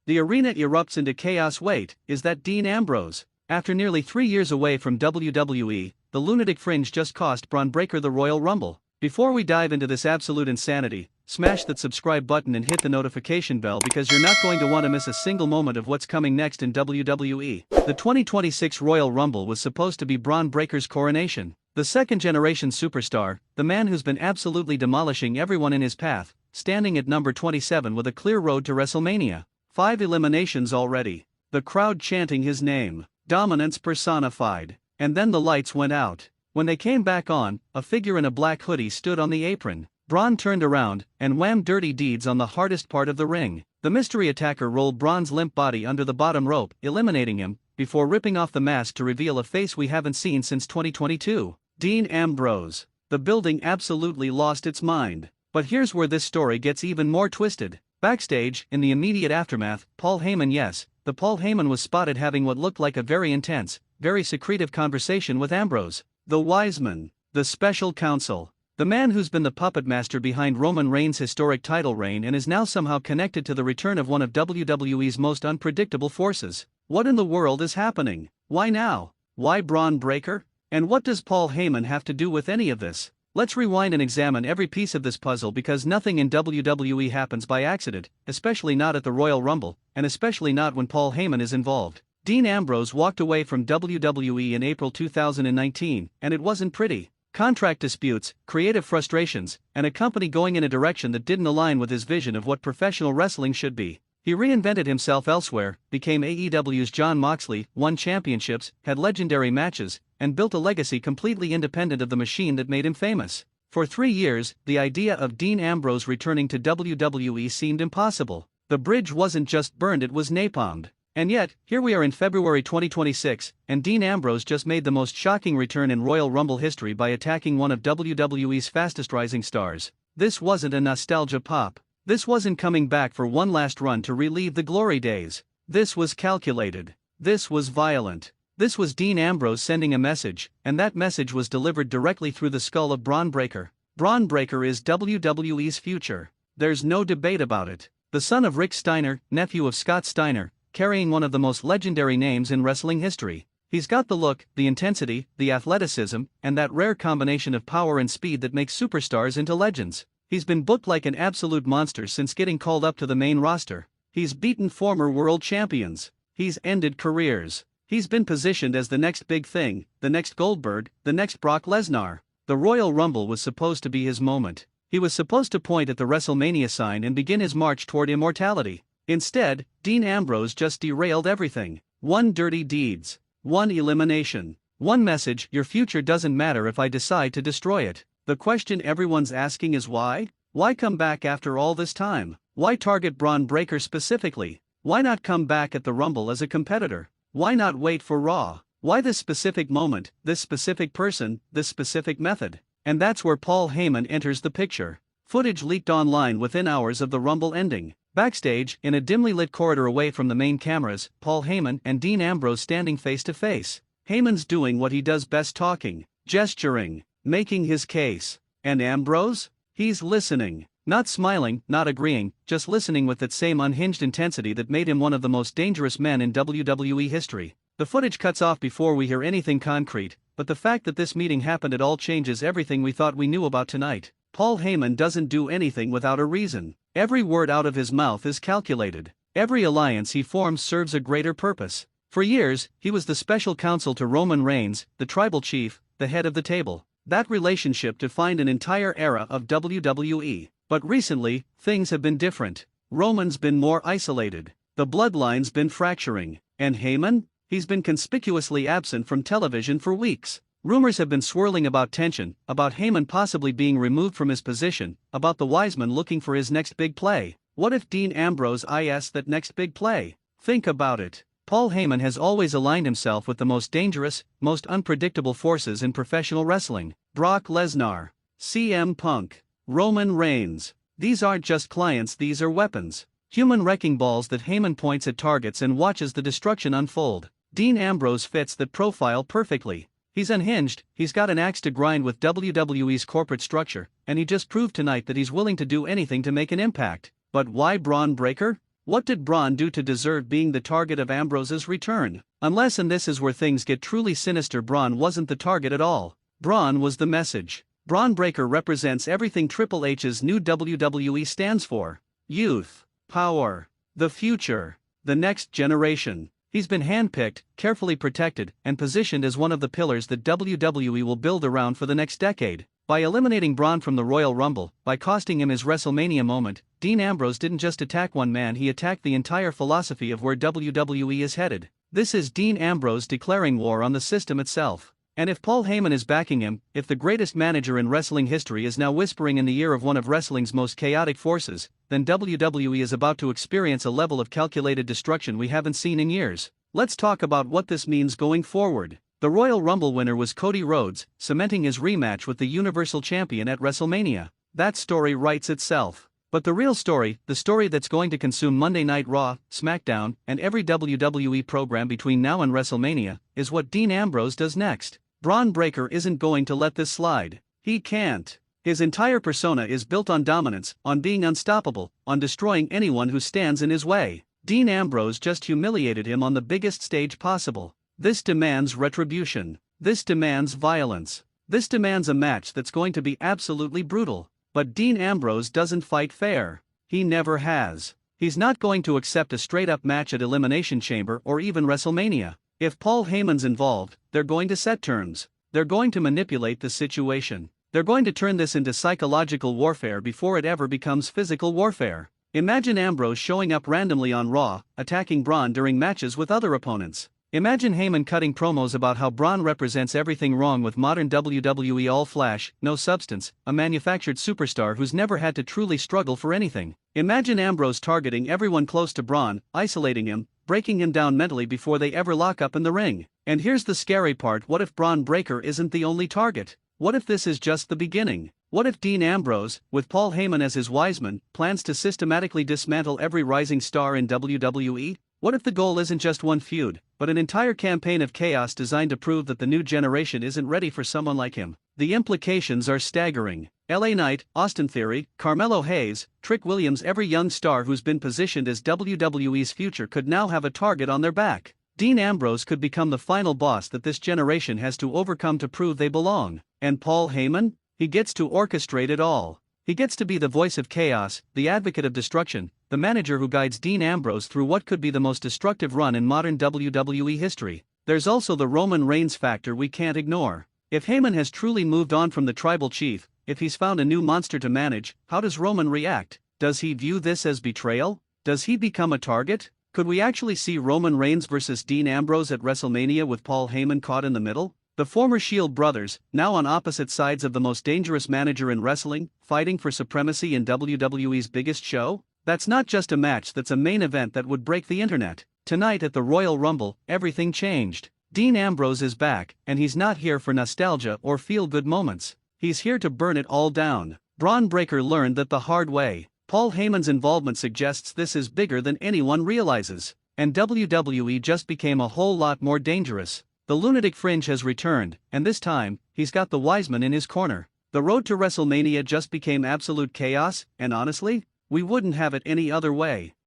The arena erupts into chaos. Wait, is that Dean Ambrose? After nearly 3 years away from WWE, the lunatic fringe just cost Bron Breakker the Royal Rumble. Before we dive into this absolute insanity, smash that subscribe button and hit the notification bell because you're not going to want to miss a single moment of what's coming next in WWE. The 2026 Royal Rumble was supposed to be Bron Breakker's coronation. The second-generation superstar, the man who's been absolutely demolishing everyone in his path, standing at number 27 with a clear road to WrestleMania. 5 eliminations already. The crowd chanting his name. Dominance personified. And then the lights went out. When they came back on, a figure in a black hoodie stood on the apron. Bron turned around and whammed dirty deeds on the hardest part of the ring. The mystery attacker rolled Bron's limp body under the bottom rope, eliminating him, before ripping off the mask to reveal a face we haven't seen since 2022. Dean Ambrose. The building absolutely lost its mind. But here's where this story gets even more twisted. Backstage, in the immediate aftermath, Paul Heyman the Paul Heyman was spotted having what looked like a very intense, very secretive conversation with Ambrose, the Wiseman, the special counsel, the man who's been the puppet master behind Roman Reigns' historic title reign and is now somehow connected to the return of one of WWE's most unpredictable forces. What in the world is happening? Why now? Why Bron Breakker? And what does Paul Heyman have to do with any of this? Let's rewind and examine every piece of this puzzle because nothing in WWE happens by accident, especially not at the Royal Rumble, and especially not when Paul Heyman is involved. Dean Ambrose walked away from WWE in April 2019, and it wasn't pretty. Contract disputes, creative frustrations, and a company going in a direction that didn't align with his vision of what professional wrestling should be. He reinvented himself elsewhere, became AEW's Jon Moxley, won championships, had legendary matches, and built a legacy completely independent of the machine that made him famous. For 3 years, the idea of Dean Ambrose returning to WWE seemed impossible. The bridge wasn't just burned, it was napalmed. And yet, here we are in February 2026, and Dean Ambrose just made the most shocking return in Royal Rumble history by attacking one of WWE's fastest rising stars. This wasn't a nostalgia pop. This wasn't coming back for one last run to relive the glory days. This was calculated. This was violent. This was Dean Ambrose sending a message, and that message was delivered directly through the skull of Bron Breakker. Bron Breakker is WWE's future. There's no debate about it. The son of Rick Steiner, nephew of Scott Steiner, carrying one of the most legendary names in wrestling history. He's got the look, the intensity, the athleticism, and that rare combination of power and speed that makes superstars into legends. He's been booked like an absolute monster since getting called up to the main roster. He's beaten former world champions. He's ended careers. He's been positioned as the next big thing, the next Goldberg, the next Brock Lesnar. The Royal Rumble was supposed to be his moment. He was supposed to point at the WrestleMania sign and begin his march toward immortality. Instead, Dean Ambrose just derailed everything. 1 dirty deeds. 1 elimination. 1 message: your future doesn't matter if I decide to destroy it. The question everyone's asking is why? Why come back after all this time? Why target Bron Breakker specifically? Why not come back at the Rumble as a competitor? Why not wait for Raw? Why this specific moment, this specific person, this specific method? And that's where Paul Heyman enters the picture. Footage leaked online within hours of the Rumble ending. Backstage, in a dimly lit corridor away from the main cameras, Paul Heyman and Dean Ambrose standing face to face. Heyman's doing what he does best, talking, gesturing, making his case. And Ambrose? He's listening. Not smiling, not agreeing, just listening with that same unhinged intensity that made him one of the most dangerous men in WWE history. The footage cuts off before we hear anything concrete, but the fact that this meeting happened at all changes everything we thought we knew about tonight. Paul Heyman doesn't do anything without a reason. Every word out of his mouth is calculated. Every alliance he forms serves a greater purpose. For years, he was the special counsel to Roman Reigns, the tribal chief, the head of the table. That relationship defined an entire era of WWE. But recently, things have been different. Roman's been more isolated. The bloodline's been fracturing. And Heyman? He's been conspicuously absent from television for weeks. Rumors have been swirling about tension, about Heyman possibly being removed from his position, about the Wiseman looking for his next big play. What if Dean Ambrose is that next big play? Think about it. Paul Heyman has always aligned himself with the most dangerous, most unpredictable forces in professional wrestling. Brock Lesnar, CM Punk, Roman Reigns. These aren't just clients, these are weapons. Human wrecking balls that Heyman points at targets and watches the destruction unfold. Dean Ambrose fits that profile perfectly. He's unhinged, he's got an axe to grind with WWE's corporate structure, and he just proved tonight that he's willing to do anything to make an impact. But why Bron Breakker? What did Bron do to deserve being the target of Ambrose's return? Unless, and this is where things get truly sinister, Bron wasn't the target at all. Bron was the message. Bron Breakker represents everything Triple H's new WWE stands for: youth, power, the future, the next generation. He's been handpicked, carefully protected, and positioned as one of the pillars that WWE will build around for the next decade. By eliminating Bron from the Royal Rumble, by costing him his WrestleMania moment, Dean Ambrose didn't just attack one man, he attacked the entire philosophy of where WWE is headed. This is Dean Ambrose declaring war on the system itself. And if Paul Heyman is backing him, if the greatest manager in wrestling history is now whispering in the ear of one of wrestling's most chaotic forces, then WWE is about to experience a level of calculated destruction we haven't seen in years. Let's talk about what this means going forward. The Royal Rumble winner was Cody Rhodes, cementing his rematch with the Universal Champion at WrestleMania. That story writes itself. But the real story, the story that's going to consume Monday Night Raw, SmackDown, and every WWE program between now and WrestleMania, is what Dean Ambrose does next. Bron Breakker isn't going to let this slide. He can't. His entire persona is built on dominance, on being unstoppable, on destroying anyone who stands in his way. Dean Ambrose just humiliated him on the biggest stage possible. This demands retribution. This demands violence. This demands a match that's going to be absolutely brutal. But Dean Ambrose doesn't fight fair. He never has. He's not going to accept a straight-up match at Elimination Chamber or even WrestleMania. If Paul Heyman's involved, they're going to set terms. They're going to manipulate the situation. They're going to turn this into psychological warfare before it ever becomes physical warfare. Imagine Ambrose showing up randomly on Raw, attacking Bron during matches with other opponents. Imagine Heyman cutting promos about how Bron represents everything wrong with modern WWE: all flash, no substance, a manufactured superstar who's never had to truly struggle for anything. Imagine Ambrose targeting everyone close to Bron, isolating him, breaking him down mentally before they ever lock up in the ring. And here's the scary part: what if Bron Breakker isn't the only target? What if this is just the beginning? What if Dean Ambrose, with Paul Heyman as his wiseman, plans to systematically dismantle every rising star in WWE? What if the goal isn't just one feud, but an entire campaign of chaos designed to prove that the new generation isn't ready for someone like him? The implications are staggering. LA Knight, Austin Theory, Carmelo Hayes, Trick Williams, every young star who's been positioned as WWE's future could now have a target on their back. Dean Ambrose could become the final boss that this generation has to overcome to prove they belong. And Paul Heyman? He gets to orchestrate it all. He gets to be the voice of chaos, the advocate of destruction, the manager who guides Dean Ambrose through what could be the most destructive run in modern WWE history. There's also the Roman Reigns factor we can't ignore. If Heyman has truly moved on from the tribal chief, if he's found a new monster to manage, how does Roman react? Does he view this as betrayal? Does he become a target? Could we actually see Roman Reigns versus Dean Ambrose at WrestleMania with Paul Heyman caught in the middle? The former Shield brothers, now on opposite sides of the most dangerous manager in wrestling, fighting for supremacy in WWE's biggest show? That's not just a match, that's a main event that would break the internet. Tonight at the Royal Rumble, everything changed. Dean Ambrose is back, and he's not here for nostalgia or feel-good moments. He's here to burn it all down. Bron Breakker learned that the hard way. Paul Heyman's involvement suggests this is bigger than anyone realizes. And WWE just became a whole lot more dangerous. The lunatic fringe has returned, and this time, he's got the Wiseman in his corner. The road to WrestleMania just became absolute chaos, and honestly, we wouldn't have it any other way.